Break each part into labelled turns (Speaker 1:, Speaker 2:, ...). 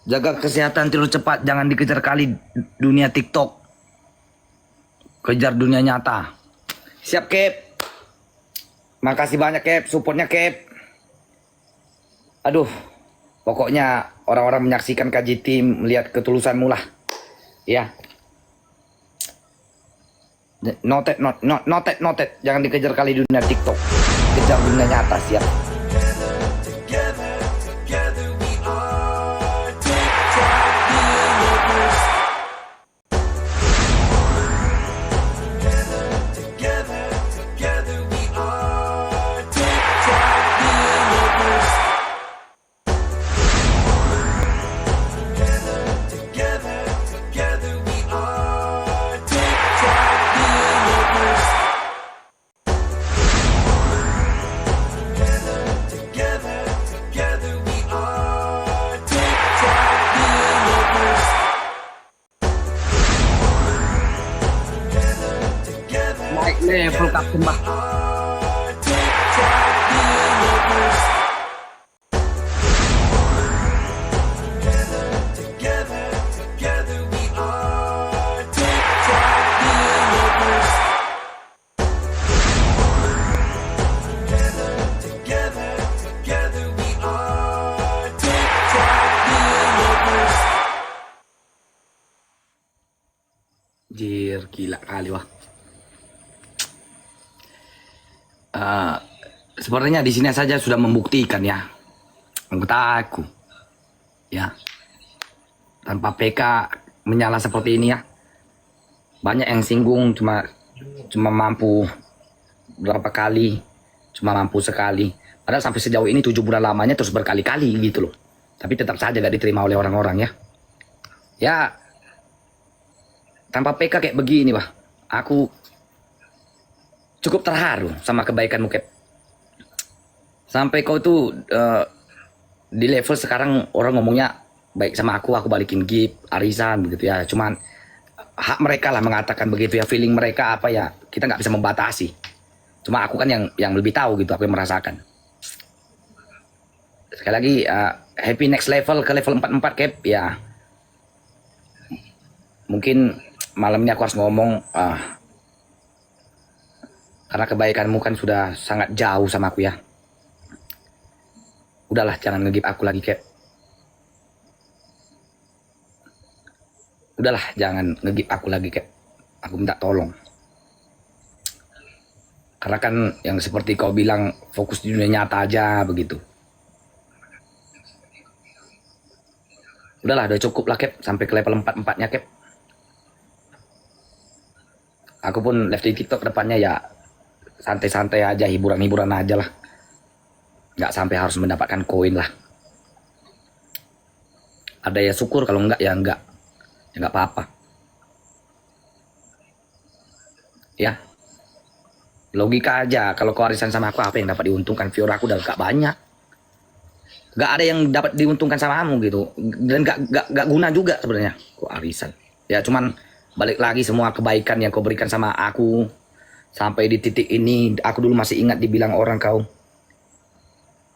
Speaker 1: Jaga kesehatan tidur cepat, jangan dikejar kali dunia TikTok. Kejar dunia nyata. Siap, Kep. Makasih banyak, Kep. Supportnya, Kep. Aduh, pokoknya orang-orang menyaksikan KJT melihat ketulusanmu lah. Ya. Noted. Jangan dikejar kali dunia TikTok. Kejar dunia nyata, siap. Naik level Kapten Bah. Jir, gila kali wah. Sepertinya di sini saja sudah membuktikan ya anggota aku ya, tanpa PK menyala seperti ini ya. Banyak yang singgung, cuma mampu berapa kali, cuma mampu sekali, padahal sampai sejauh ini 7 bulan lamanya terus berkali-kali gitu loh, tapi tetap saja gak diterima oleh orang-orang ya. Tanpa PK kayak begini bah, aku cukup terharu sama kebaikanmu, Kep. Sampai kau tuh di level sekarang orang ngomongnya baik sama aku balikin gift, arisan begitu ya. Cuman hak mereka lah mengatakan begitu ya, feeling mereka apa ya, kita nggak bisa membatasi. Cuma aku kan yang lebih tahu gitu, aku yang merasakan. Sekali lagi happy next level ke level 44, Kep ya. Mungkin malam ini aku harus ngomong karena kebaikanmu kan sudah sangat jauh sama aku ya. Udahlah, jangan ngegip aku lagi, Kep. Udahlah, jangan ngegip aku lagi, Kep. Aku minta tolong. Karena kan yang seperti kau bilang, fokus di dunia nyata aja begitu. Udahlah, udah cukup lah, Kep. Sampai ke level 44-nya, Kep. Aku pun left di TikTok ke depannya ya santai-santai aja, hiburan-hiburan aja lah. Nggak sampai harus mendapatkan koin lah. Ada ya syukur, kalau enggak ya enggak. Ya enggak apa-apa. Ya. Logika aja, kalau kau arisan sama aku apa yang dapat diuntungkan? Viewer aku udah gak banyak. Gak ada yang dapat diuntungkan sama kamu gitu. Dan gak guna juga sebenarnya kau arisan. Ya cuman balik lagi semua kebaikan yang kau berikan sama aku. Sampai di titik ini, aku dulu masih ingat dibilang orang kau.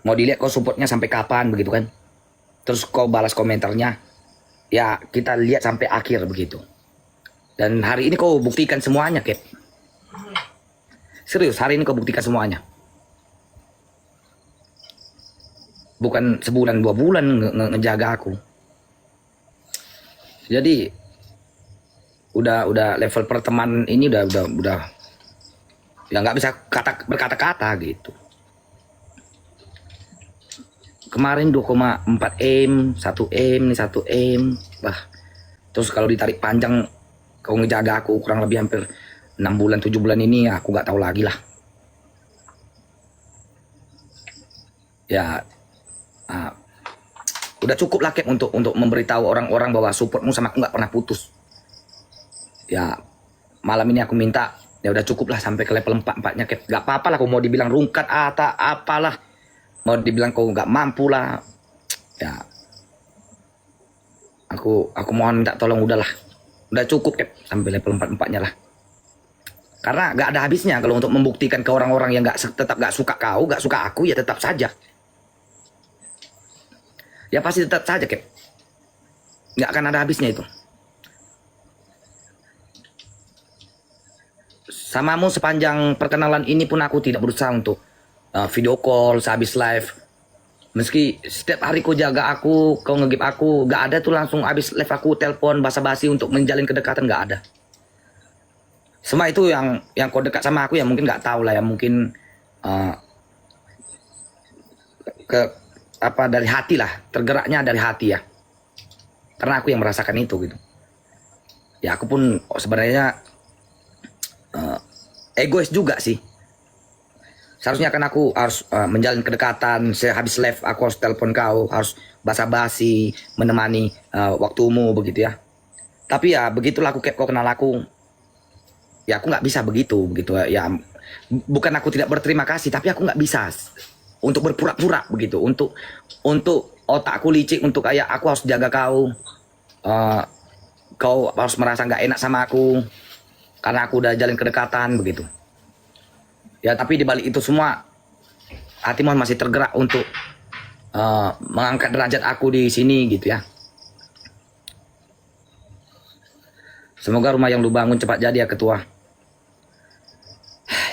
Speaker 1: Mau dilihat kau supportnya sampai kapan begitu kan. Terus kau balas komentarnya. Ya kita lihat sampai akhir begitu. Dan hari ini kau buktikan semuanya, Kep. Serius, hari ini kau buktikan semuanya. Bukan sebulan 2 bulan ngejaga aku. Jadi udah level pertemanan ini udah ya nggak bisa berkata-kata gitu. Kemarin 2,4 M, 1 M, nih 1 M. Bah. Terus kalau ditarik panjang kau ngejaga aku kurang lebih hampir 6 bulan 7 bulan ini, aku nggak tahu lagi lah. Ya udah cukup lah, Kep, untuk memberitahu orang-orang bahwa supportmu sama aku nggak pernah putus. Ya malam ini aku minta ya udah cukup lah sampai ke level 44-nya, Kep. Gak apa-apa lah kau mau dibilang rungkat apalah, mau dibilang kau nggak mampu lah. Ya aku mohon minta tolong, udahlah. Udah cukup, Kep, sampai level 44-nya lah. Karena gak ada habisnya kalau untuk membuktikan ke orang-orang yang tetap gak suka kau, gak suka aku, ya tetap saja. Ya pasti tetap saja, Kep. nggak akan ada habisnya itu. Samamu sepanjang perkenalan ini pun aku tidak berusaha untuk video call sehabis live. Meski setiap hari kau jaga aku, kau ngegip aku, gak ada tuh langsung habis live aku telepon basa-basi untuk menjalin kedekatan, gak ada. Semua itu yang kau dekat sama aku ya mungkin nggak tahu lah ya, mungkin dari hati lah, tergeraknya dari hati ya. Karena aku yang merasakan itu gitu. Ya aku pun sebenarnya egois juga sih. Seharusnya kan aku harus menjalin kedekatan, sehabis live aku harus telepon kau, harus basa-basi, menemani waktumu begitu ya. Tapi ya begitulah aku kau kenal aku. Ya aku nggak bisa begitu ya. Bukan aku tidak berterima kasih, tapi aku nggak bisa untuk berpura-pura begitu, untuk otakku licik, untuk kayak aku harus jaga kau, kau harus merasa nggak enak sama aku karena aku udah jalin kedekatan begitu. Ya tapi dibalik itu semua hatimu masih tergerak untuk mengangkat derajat aku di sini gitu ya. Semoga rumah yang lu bangun cepat jadi ya ketua.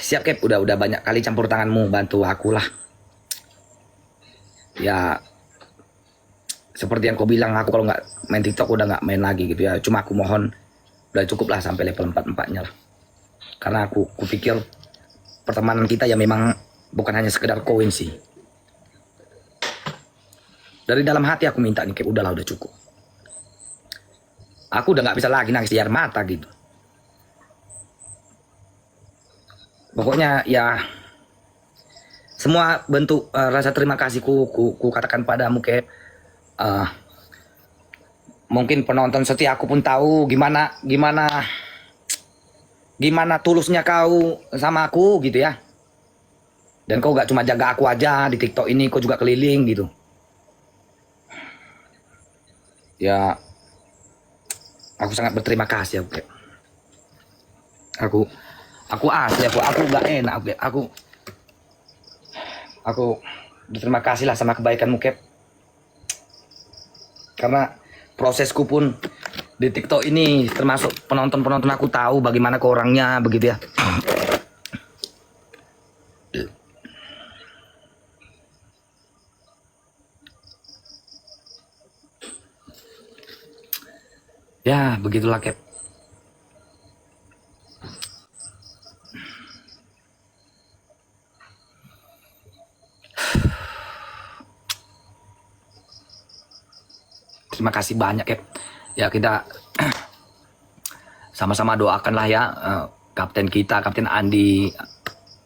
Speaker 1: Siap Kep, udah banyak kali campur tanganmu bantu aku lah. Ya seperti yang kau bilang, aku kalau nggak main TikTok udah nggak main lagi gitu ya. Cuma aku mohon udah cukup lah sampai level 4-4-nya lah. Karena aku pikir pertemanan kita ya memang bukan hanya sekedar koin sih. Dari dalam hati aku minta nih Kep, udahlah udah cukup. Aku udah nggak bisa lagi nangis di air mata gitu. Pokoknya ya semua bentuk rasa terima kasihku ku katakan padamu Kep. Mungkin penonton setia aku pun tahu gimana tulusnya kau sama aku gitu ya. Dan kau gak cuma jaga aku aja di TikTok ini, kau juga keliling gitu. Ya aku sangat berterima kasih aku Kep. Aku asli aku gak enak aku berterima kasih lah sama kebaikanmu Kep. Karena prosesku pun di TikTok ini termasuk penonton aku tahu bagaimana ke orangnya begitu ya. Ya begitulah Kep. Terima kasih banyak Kep. Ya kita sama-sama doakanlah ya kapten kita, Kapten Andi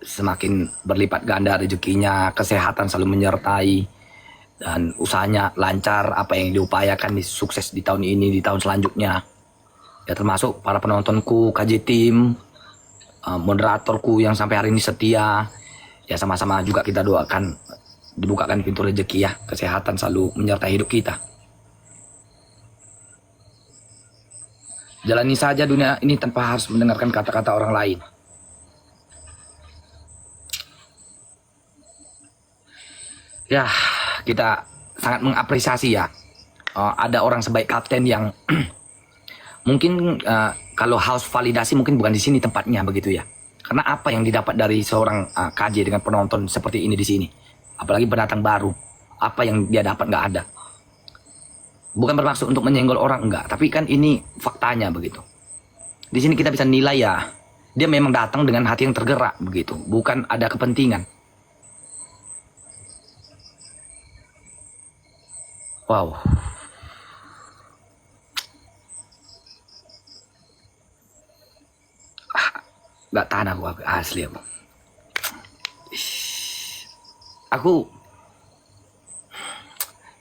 Speaker 1: semakin berlipat ganda rezekinya, kesehatan selalu menyertai, dan usahanya lancar, apa yang diupayakan sukses di tahun ini, di tahun selanjutnya. Ya termasuk para penontonku, KJ Tim, moderatorku yang sampai hari ini setia. Ya sama-sama juga kita doakan dibukakan pintu rezeki ya, kesehatan selalu menyertai hidup kita. Jalani saja dunia ini tanpa harus mendengarkan kata-kata orang lain. Ya, kita sangat mengapresiasi ya. Ada orang sebaik kapten yang mungkin kalau haus validasi mungkin bukan di sini tempatnya begitu ya. Karena apa yang didapat dari seorang KJ dengan penonton seperti ini di sini, apalagi pendatang baru, apa yang dia dapat nggak ada. Bukan bermaksud untuk menyenggol orang, enggak, tapi kan ini faktanya begitu. Di sini kita bisa nilai ya, dia memang datang dengan hati yang tergerak begitu, bukan ada kepentingan. Wow. Gak tahan aku asli aku. Aku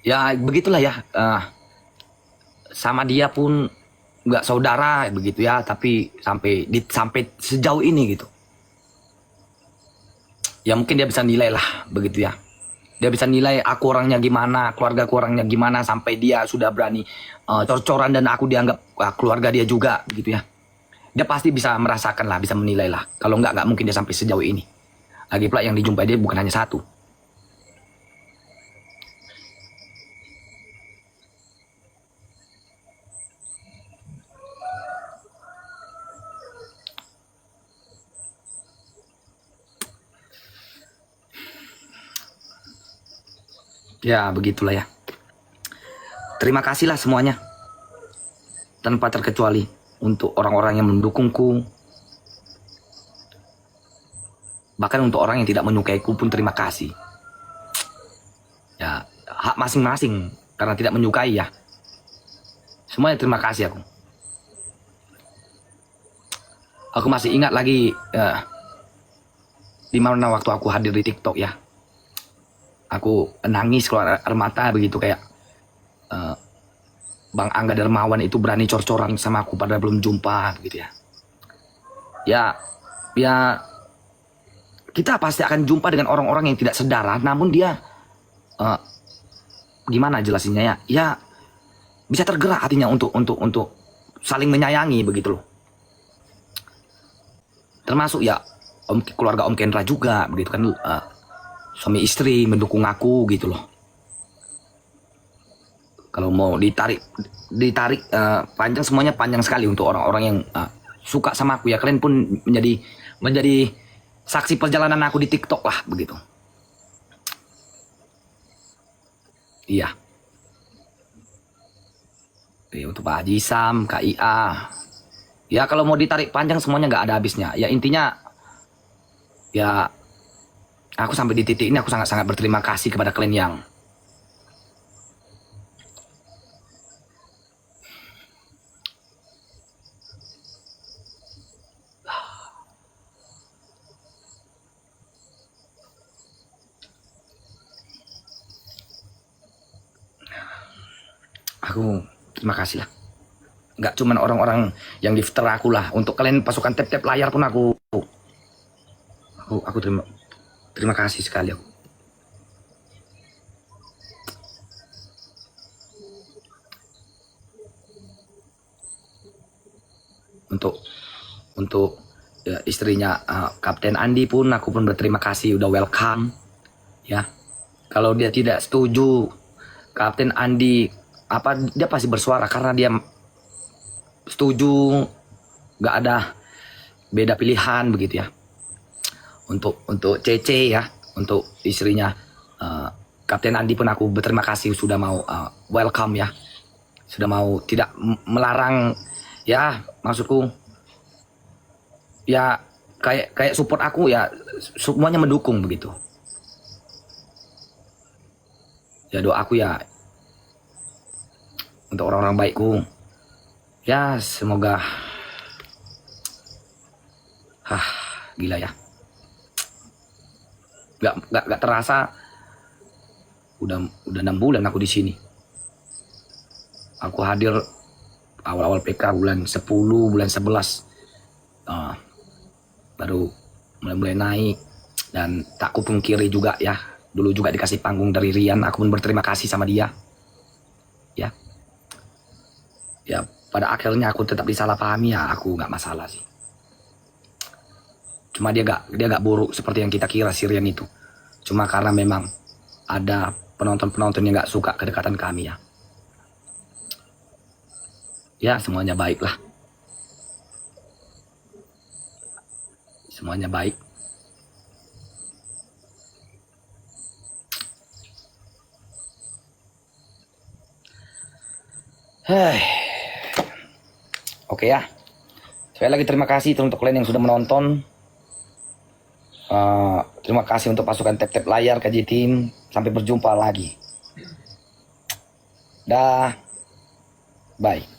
Speaker 1: ya begitulah ya. Sama dia pun nggak saudara begitu ya, tapi sampai sejauh ini gitu. Ya mungkin dia bisa nilai lah begitu ya. Dia bisa nilai aku orangnya gimana, keluarga aku orangnya gimana, sampai dia sudah berani cor-coran dan aku dianggap keluarga dia juga gitu ya. Dia pasti bisa merasakan lah, bisa menilai lah. Kalau nggak mungkin dia sampai sejauh ini. Lagi pula yang dijumpai dia bukan hanya satu. Ya begitulah ya. Terima kasihlah semuanya tanpa terkecuali untuk orang-orang yang mendukungku, bahkan untuk orang yang tidak menyukaiku pun terima kasih. Ya hak masing-masing karena tidak menyukai ya. Semuanya terima kasih aku. Aku masih ingat lagi di mana waktu aku hadir di TikTok ya. Aku nangis keluar air mata begitu kayak Bang Angga Darmawan itu berani cor-coran sama aku pada belum jumpa gitu ya. Ya kita pasti akan jumpa dengan orang-orang yang tidak sedara, namun dia gimana jelasinnya ya? Ya bisa tergerak hatinya untuk saling menyayangi begitu loh. Termasuk ya keluarga Om Kendra juga begitu kan, suami istri mendukung aku gitu loh. Kalau mau ditarik panjang, semuanya panjang sekali untuk orang-orang yang suka sama aku ya. Kalian pun menjadi saksi perjalanan aku di TikTok lah begitu. Iya. Untuk Pak Haji Sam, KIA. Ya kalau mau ditarik panjang semuanya nggak ada habisnya. Ya intinya ya aku sampai di titik ini aku sangat-sangat berterima kasih kepada kalian yang aku terima kasih lah. Nggak cuman orang-orang yang di Twitter aku lah, untuk kalian pasukan tap-tap layar pun aku terima kasih sekali aku. Untuk ya, istrinya Kapten Andi pun aku pun berterima kasih udah welcome ya. Kalau dia tidak setuju Kapten Andi dia pasti bersuara karena dia setuju, nggak ada beda pilihan begitu ya. Untuk Cece ya, untuk istrinya Kapten Andi pun aku berterima kasih sudah mau welcome ya, sudah mau tidak melarang ya, maksudku ya kayak support aku ya, semuanya mendukung begitu. Ya doaku ya untuk orang-orang baikku ya, semoga gila ya, gak terasa udah 6 bulan aku di sini. Aku hadir awal-awal PK bulan 10, bulan 11 baru mulai naik. Dan tak kupungkiri juga ya, dulu juga dikasih panggung dari Rian, aku pun berterima kasih sama dia ya. Pada akhirnya aku tetap disalahpahami ya, aku nggak masalah sih. Cuma dia gak buruk seperti yang kita kira si Rian itu. Cuma karena memang ada penonton-penonton yang gak suka kedekatan kami ya. Ya semuanya baik lah. Semuanya baik. Oke ya. Sekali lagi terima kasih untuk kalian yang sudah menonton. Terima kasih untuk pasukan tap-tap layar KJ Team. Sampai berjumpa lagi. Dah. Bye.